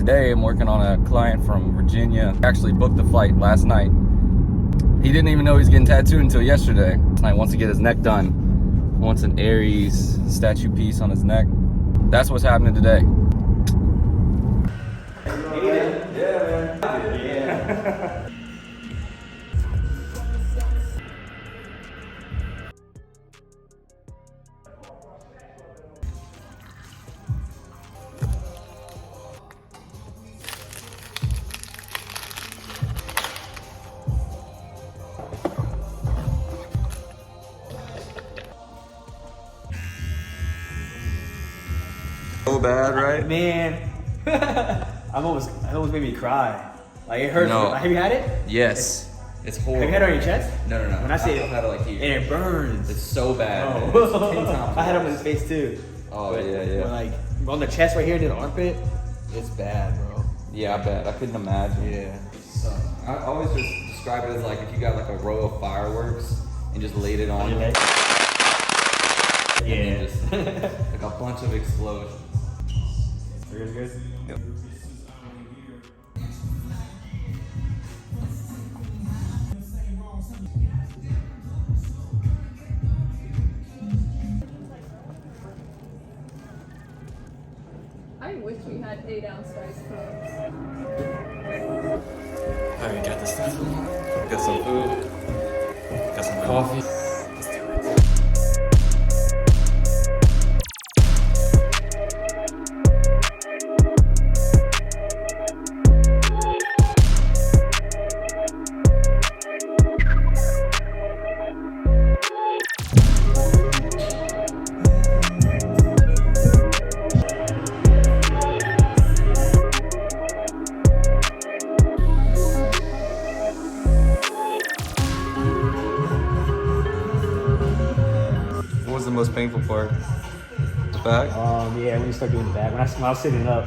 today I'm working on a client from Virginia. Actually booked the flight last night. He didn't even know he was getting tattooed until yesterday. Tonight wants to get his neck done. Wants an Aries statue piece on his neck. That's what's happening today. Yeah, man. Yeah. So bad, right? Man, it almost made me cry. Like it hurts. No. Have you had it? Yes. It's horrible. Have you had it on your chest? No. When I say I've had it like here. and it burns. It's so bad. Oh. 10 times I had it on worse. his face too. Oh, But yeah. when, like on the chest right here near the armpit, it's bad, bro. Yeah, I bet. I couldn't imagine. Yeah. I always just describe it as like if you got like a row of fireworks and just laid it on. Yeah. And then just like a bunch of explosions. Yours good? Yep. I wish we had 8-ounce dice cups. Alright, got this stuff. Got some food. Got some coffee. Let's do it. What was the most painful part? The back? Yeah, when you start doing the back. When I was sitting up,